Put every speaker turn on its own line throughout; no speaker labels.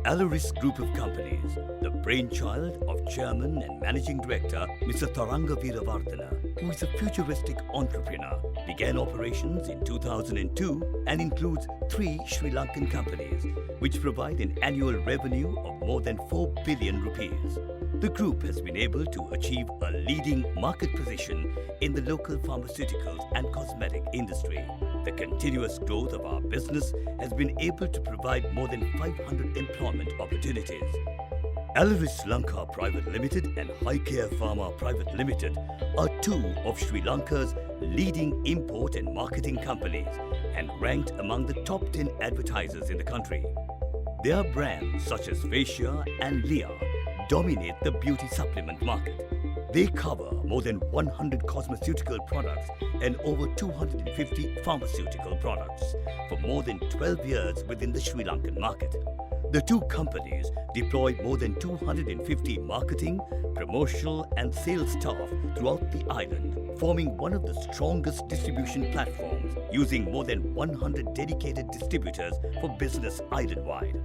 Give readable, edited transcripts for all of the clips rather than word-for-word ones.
Aleris Group of Companies, the brainchild of Chairman and Managing Director Mr. Tharanga Veerawardena, who is a futuristic entrepreneur, began operations in 2002 and includes 3 Sri Lankan companies, which provide an annual revenue of more than 4 billion rupees. The group has been able to achieve a leading market position in the local pharmaceuticals and cosmetic industry. The continuous growth of our business has been able to provide more than 500 employment opportunities. Aleris Lanka Private Limited and Highcare Pharma Private Limited are 2 of Sri Lanka's leading import and marketing companies and ranked among the top 10 advertisers in the country. Their brands such as Facia and Lea dominate the beauty supplement market. They cover more than 100 cosmeceutical products and over 250 pharmaceutical products for more than 12 years within the Sri Lankan market. The 2 companies deploy more than 250 marketing, promotional and sales staff throughout the island, forming one of the strongest distribution platforms using more than 100 dedicated distributors for business island-wide.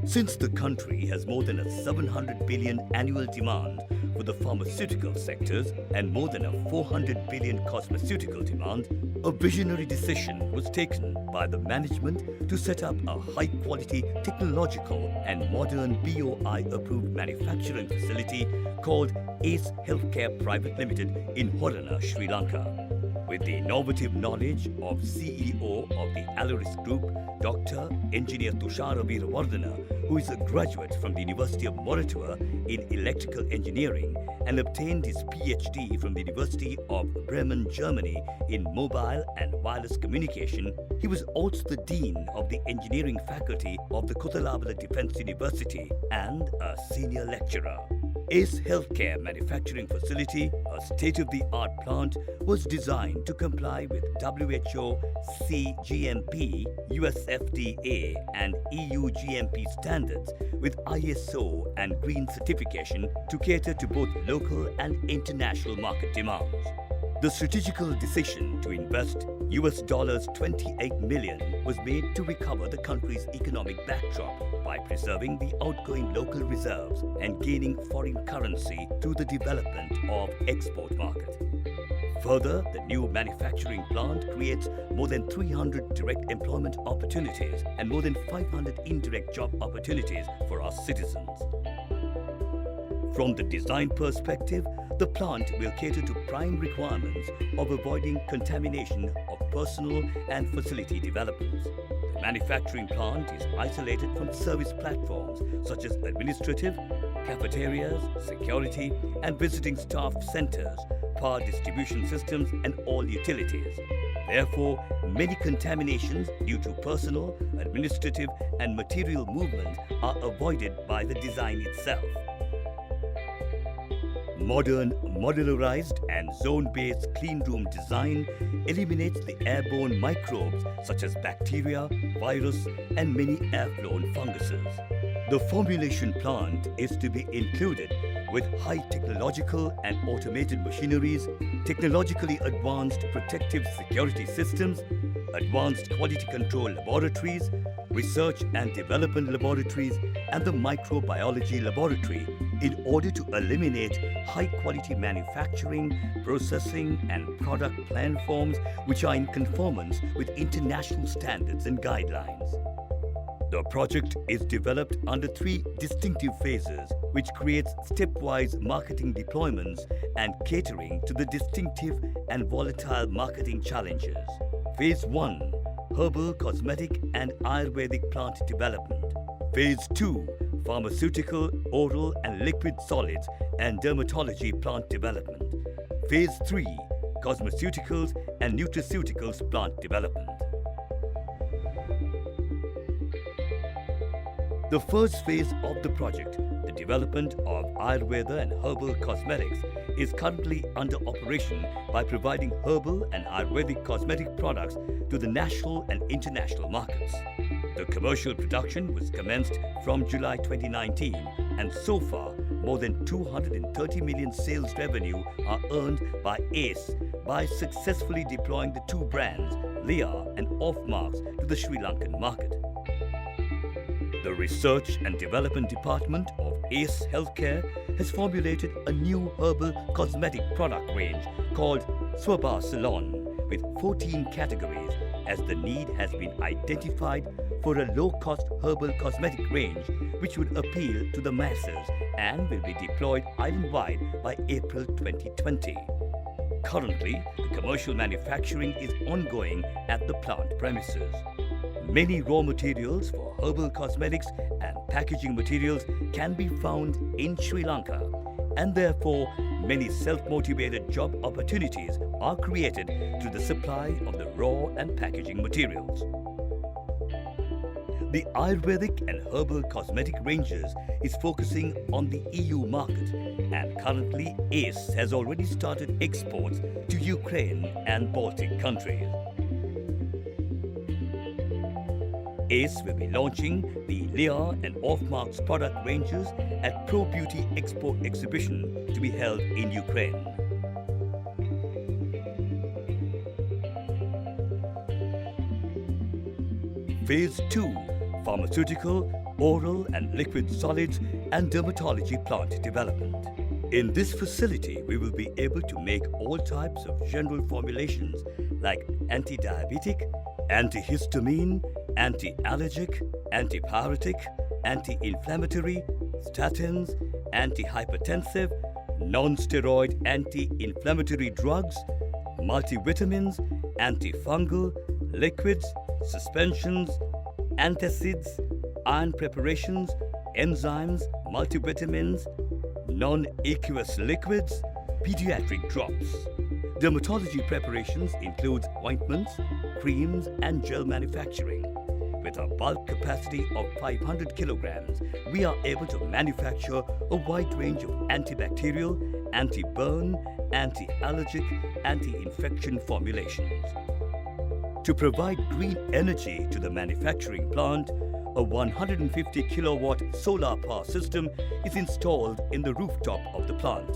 Since the country has more than a 700 billion annual demand for the pharmaceutical sectors and more than a 400 billion cosmeceutical demand, a visionary decision was taken by the management to set up a high-quality technological and modern BOI-approved manufacturing facility called Ace Healthcare Private Limited in Horana, Sri Lanka. With the innovative knowledge of CEO of the Aleris Group, Dr. Engineer Tushara Veerawardena, who is a graduate from the University of Moratuwa in Electrical Engineering and obtained his PhD from the University of Bremen, Germany in Mobile and Wireless Communication. He was also the Dean of the Engineering Faculty of the Kothalabala Defence University and a Senior Lecturer. Ace Healthcare Manufacturing Facility, a state-of-the-art plant, was designed to comply with WHO CGMP, US FDA and EU GMP standards with ISO and Green certification to cater to both local and international market demands. The strategical decision to invest US $28 million was made to recover the country's economic backdrop by preserving the outgoing local reserves and gaining foreign currency through the development of export market. Further, the new manufacturing plant creates more than 300 direct employment opportunities and more than 500 indirect job opportunities for our citizens. From the design perspective, the plant will cater to prime requirements of avoiding contamination of personal and facility developments. The manufacturing plant is isolated from service platforms such as administrative, cafeterias, security and visiting staff centers, power distribution systems and all utilities. Therefore, many contaminations due to personal, administrative and material movement are avoided by the design itself. Modern, modularized and zone-based cleanroom design eliminates the airborne microbes such as bacteria, virus and many air-flown funguses. The formulation plant is to be included with high technological and automated machineries, technologically advanced protective security systems, advanced quality control laboratories, research and development laboratories and the microbiology laboratory in order to eliminate high-quality manufacturing, processing and product plan forms which are in conformance with international standards and guidelines. The project is developed under 3 distinctive phases which creates stepwise marketing deployments and catering to the distinctive and volatile marketing challenges. Phase 1, Herbal, Cosmetic and Ayurvedic Plant Development. Phase 2, Pharmaceutical, Oral and Liquid Solids and Dermatology Plant Development. Phase 3, Cosmeceuticals and Nutraceuticals Plant Development. The first phase of the project, the development of Ayurveda and herbal cosmetics, is currently under operation by providing herbal and Ayurvedic cosmetic products to the national and international markets. The commercial production was commenced from July 2019 and so far more than 230 million sales revenue are earned by ACE by successfully deploying the two brands, Lea and Offmarks, to the Sri Lankan market. The Research and Development Department of ACE Healthcare has formulated a new herbal cosmetic product range called Swabha Salon with 14 categories, as the need has been identified for a low-cost herbal cosmetic range which would appeal to the masses and will be deployed island-wide by April 2020. Currently, the commercial manufacturing is ongoing at the plant premises. Many raw materials for herbal cosmetics and packaging materials can be found in Sri Lanka, and therefore many self-motivated job opportunities are created through the supply of the raw and packaging materials. The Ayurvedic and herbal cosmetic ranges is focusing on the EU market, and currently ACE has already started exports to Ukraine and Baltic countries. ACE will be launching the Lea and Offmarks product ranges at Pro Beauty Export Exhibition to be held in Ukraine. Phase 2: Pharmaceutical, Oral and Liquid Solids and Dermatology Plant Development. In this facility, we will be able to make all types of general formulations like anti-diabetic, antihistamine, anti-allergic, antipyretic, anti-inflammatory, statins, antihypertensive, non-steroid anti-inflammatory drugs, multivitamins, antifungal, liquids, suspensions, antacids, iron preparations, enzymes, multivitamins, non-aqueous liquids, pediatric drops. Dermatology preparations includes ointments, creams and gel manufacturing. With a bulk capacity of 500 kilograms, we are able to manufacture a wide range of antibacterial, anti-burn, anti-allergic, anti-infection formulations. To provide green energy to the manufacturing plant, a 150 kilowatt solar power system is installed in the rooftop of the plant.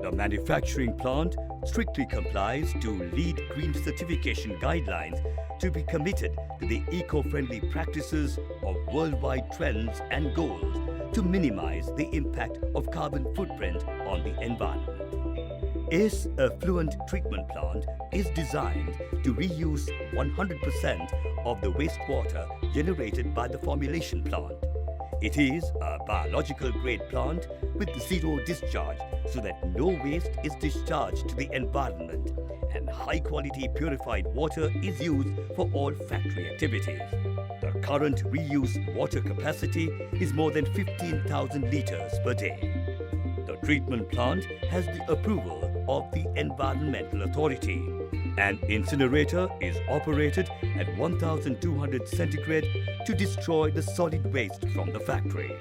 The manufacturing plant strictly complies to LEED Green certification guidelines to be committed to the eco-friendly practices of worldwide trends and goals to minimize the impact of carbon footprint on the environment. ACE Effluent Treatment Plant is designed to reuse 100% of the wastewater generated by the formulation plant. It is a biological grade plant with zero discharge so that no waste is discharged to the environment, and high quality purified water is used for all factory activities. The current reuse water capacity is more than 15,000 liters per day. The treatment plant has the approval of the Environmental Authority. An incinerator is operated at 1200 centigrade to destroy the solid waste from the factory.